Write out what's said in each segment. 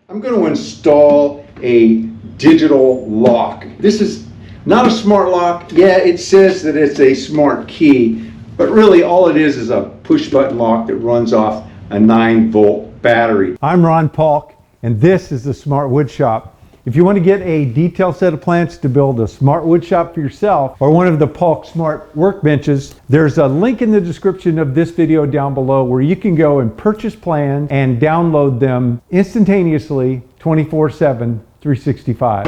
I'm going to install a digital lock. This is not a smart lock. Yeah, it says that it's a smart key, but really all it is a push button lock that runs off a 9-volt battery. I'm Ron Paulk, and this is the Smart Wood Shop. If you want to get a detailed set of plans to build a smart wood shop for yourself or one of the Paulk Smart workbenches, there's a link in the description of this video down below where you can go and purchase plans and download them instantaneously 24/7, 365.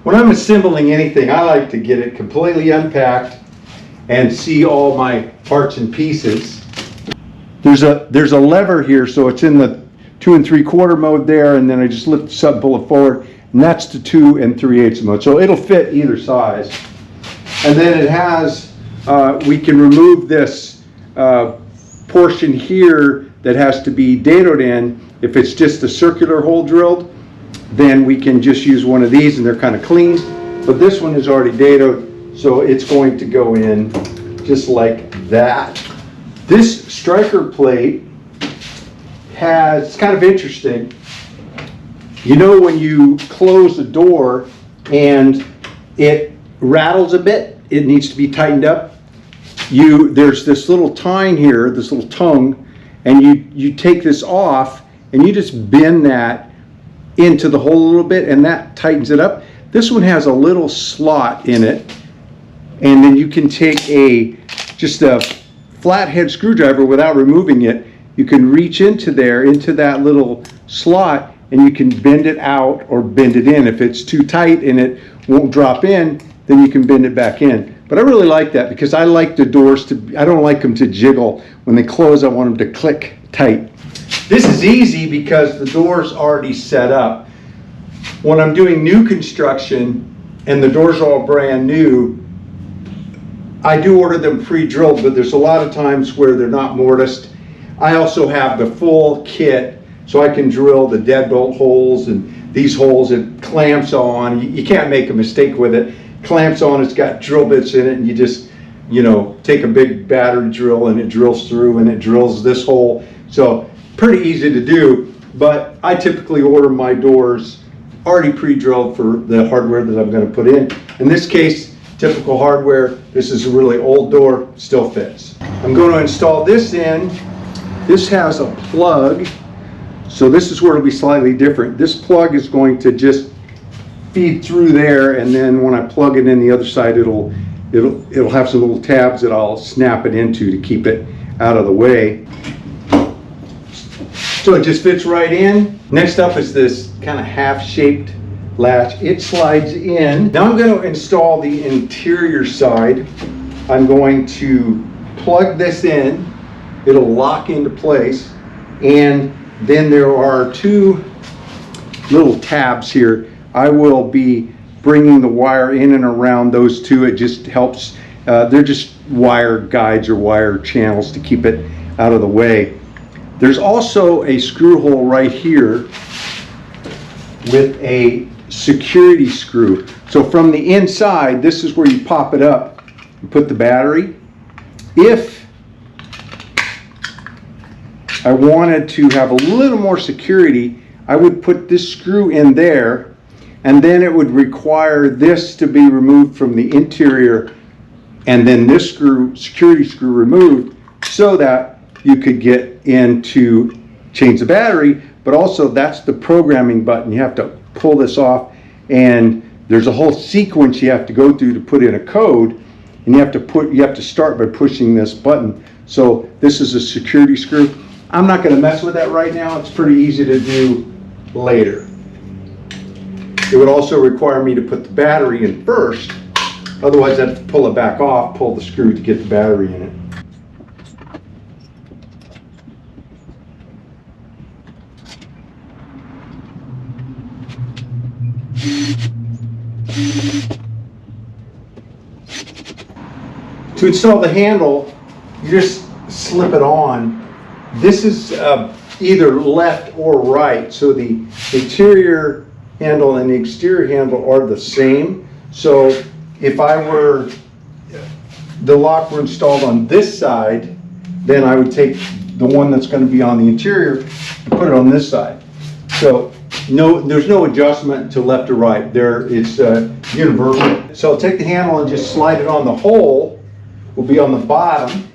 When I'm assembling anything, I like to get it completely unpacked and see all my parts and pieces. There's a lever here, so it's in the 2 3/4 mode there, and then I just lift the sub bullet forward, and that's the 2 3/8 mode. So it'll fit either size. And then it has, we can remove this portion here that has to be dadoed in. If it's just a circular hole drilled, then we can just use one of these and they're kind of clean. But this one is already dadoed, so it's going to go in just like that. This striker plate has, it's kind of interesting. You know when you close the door and it rattles a bit, it needs to be tightened up. There's this little tine here, this little tongue, and you take this off and you just bend that into the hole a little bit, and that tightens it up. This one has a little slot in it, and then you can take just a flathead screwdriver without removing it. You can reach into there, into that little slot, and you can bend it out or bend it in. If it's too tight and it won't drop in, then you can bend it back in. But I really like that because I like the doors I don't like them to jiggle. When they close, I want them to click tight. This is easy because the door's already set up. When I'm doing new construction and the doors are all brand new, I do order them pre-drilled, but there's a lot of times where they're not mortised. I also have the full kit, so I can drill the deadbolt holes and these holes. It clamps on. You can't make a mistake with it. Clamps on, it's got drill bits in it, and you just, take a big battery drill and it drills through and it drills this hole. So pretty easy to do, but I typically order my doors already pre-drilled for the hardware that I'm going to put in. In this case, typical hardware. This is a really old door, still fits. I'm going to install this in. This has a plug, so this is where it'll be slightly different. This plug is going to just feed through there, and then when I plug it in the other side, it'll have some little tabs that I'll snap it into to keep it out of the way. So it just fits right in. Next up is this kind of half-shaped latch. It slides in. Now I'm going to install the interior side. I'm going to plug this in. It'll lock into place. And then there are 2 little tabs here. I will be bringing the wire in and around those 2. It just helps. They're just wire guides or wire channels to keep it out of the way. There's also a screw hole right here with a security screw. So from the inside, this is where you pop it up and put the battery. If I wanted to have a little more security, I would put this screw in there, and then it would require this to be removed from the interior, and then this security screw removed, so that you could get in to change the battery. But also that's the programming button. You have to pull this off, and there's a whole sequence you have to go through to put in a code. and you have to start by pushing this button. So this is a security screw. I'm not going to mess with that right now. It's pretty easy to do later. It would also require me to put the battery in first. Otherwise, I'd have to pull it back off, pull the screw to get the battery in it. To install the handle, you just slip it on. This is either left or right, so the interior handle and the exterior handle are the same. So if the lock were installed on this side, then I would take the one that's going to be on the interior and put it on this side. So there's no adjustment to left or right. It's universal. So I'll take the handle and just slide it on. The hole will be on the bottom,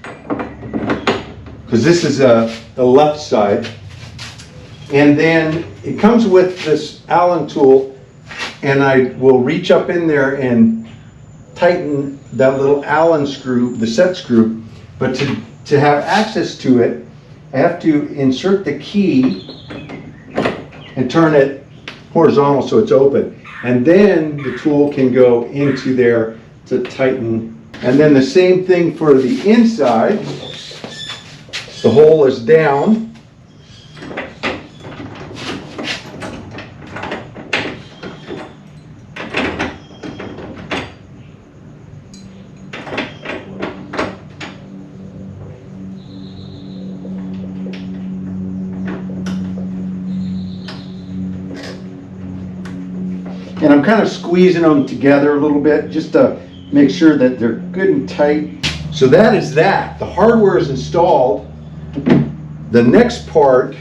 because this is the left side. And then it comes with this Allen tool, and I will reach up in there and tighten that little Allen screw, the set screw. But to have access to it, I have to insert the key and turn it horizontal so it's open. And then the tool can go into there to tighten. And then the same thing for the inside. The hole is down. And I'm kind of squeezing them together a little bit just to make sure that they're good and tight. So that is that. The hardware is installed. The next part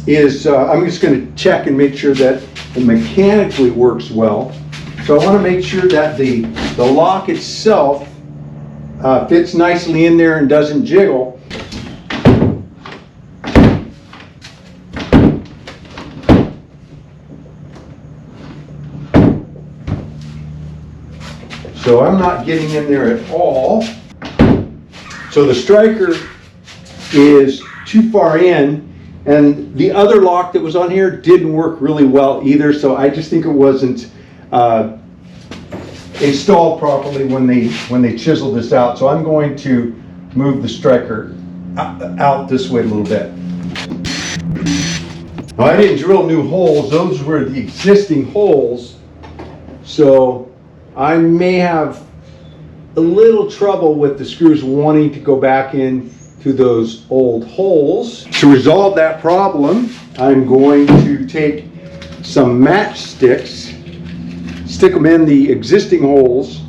is I'm just going to check and make sure that it mechanically works well. So I want to make sure that the lock itself fits nicely in there and doesn't jiggle. So I'm not getting in there at all. So the striker is too far in, and the other lock that was on here didn't work really well either. So I just think it wasn't installed properly when they chiseled this out. So I'm going to move the striker out this way a little bit. Now, I didn't drill new holes. Those were the existing holes. So I may have a little trouble with the screws wanting to go back in to those old holes. To resolve that problem, I'm going to take some matchsticks, stick them in the existing holes,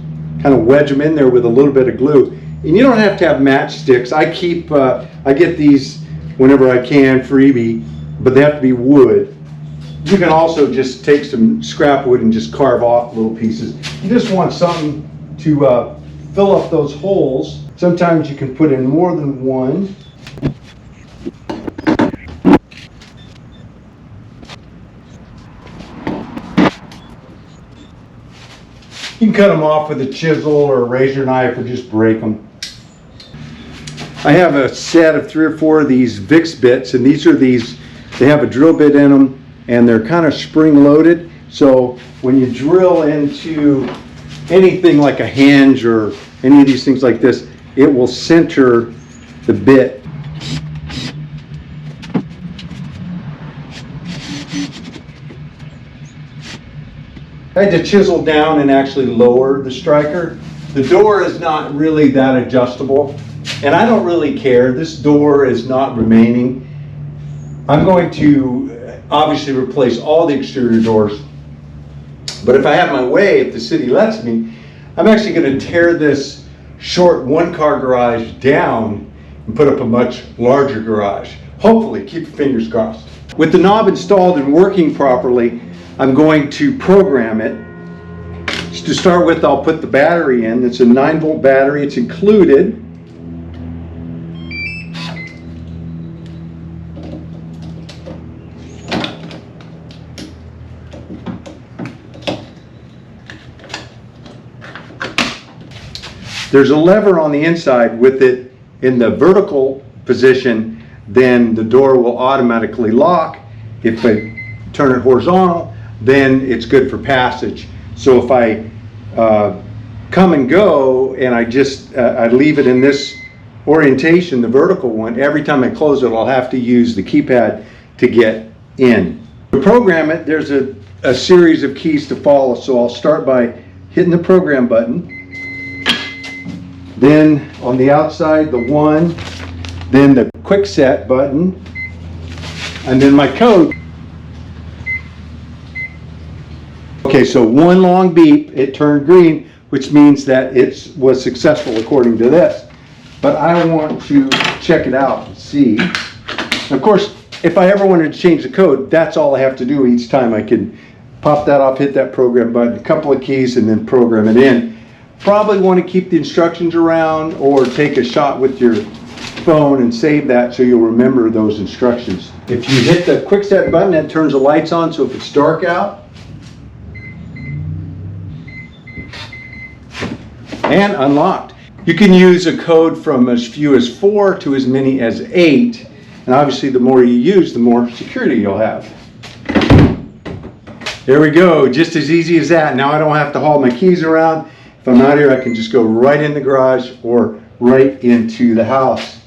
kind of wedge them in there with a little bit of glue. And you don't have to have matchsticks. I get these whenever I can, freebie, but they have to be wood. You can also just take some scrap wood and just carve off little pieces. You just want something to fill up those holes. Sometimes you can put in more than one. You can cut them off with a chisel or a razor knife or just break them. I have a set of 3 or 4 of these Vicks bits, and they have a drill bit in them, and they're kind of spring loaded. So when you drill into anything like a hinge or any of these things like this, it will center the bit. I had to chisel down and actually lower the striker. The door is not really that adjustable, and I don't really care. This door is not remaining. I'm going to obviously replace all the exterior doors, but if I have my way, if the city lets me, I'm actually going to tear this short 1-car garage down and put up a much larger garage. Hopefully, keep your fingers crossed. With the knob installed and working properly, I'm going to program it. To start with, I'll put the battery in. It's a 9-volt battery. It's included. There's a lever on the inside. With it in the vertical position, then the door will automatically lock. If I turn it horizontal, then it's good for passage. So if I come and go and I leave it in this orientation, the vertical one, every time I close it, I'll have to use the keypad to get in. To program it, there's a series of keys to follow. So I'll start by hitting the program button. Then on the outside, the 1, then the Kwikset button, and then my code. Okay, so 1 long beep, it turned green, which means that it was successful according to this. But I want to check it out and see. Of course, if I ever wanted to change the code, that's all I have to do each time. I can pop that off, hit that program button, a couple of keys, and then program it in. Probably want to keep the instructions around or take a shot with your phone and save that so you'll remember those instructions. If you hit the Kwikset button, that turns the lights on, so if it's dark out, and unlocked. You can use a code from as few as 4 to as many as 8, and obviously the more you use, the more security you'll have. There we go, just as easy as that. Now I don't have to haul my keys around. If I'm out here, I can just go right in the garage or right into the house.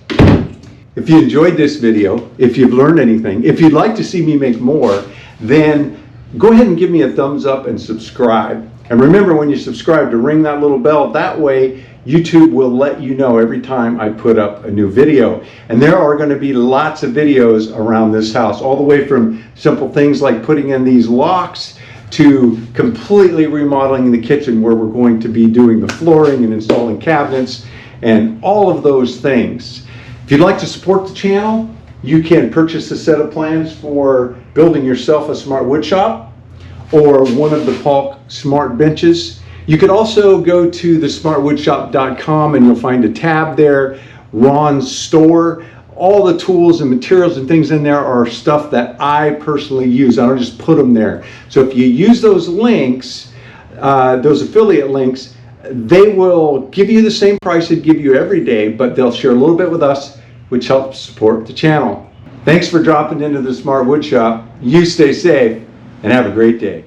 If you enjoyed this video, if you've learned anything, if you'd like to see me make more, then go ahead and give me a thumbs up and subscribe. And remember, when you subscribe, to ring that little bell. That way YouTube will let you know every time I put up a new video. And there are going to be lots of videos around this house, all the way from simple things like putting in these locks to completely remodeling the kitchen, where we're going to be doing the flooring and installing cabinets and all of those things. If you'd like to support the channel, you can purchase a set of plans for building yourself a smart wood shop or one of the Polk smart benches. You could also go to thesmartwoodshop.com and you'll find a tab there, Ron's store. All the tools and materials and things in there are stuff that I personally use. I don't just put them there. So if you use those links, those affiliate links, they will give you the same price they'd give you every day, but they'll share a little bit with us, which helps support the channel. Thanks for dropping into the Smart Wood Shop. You stay safe and have a great day.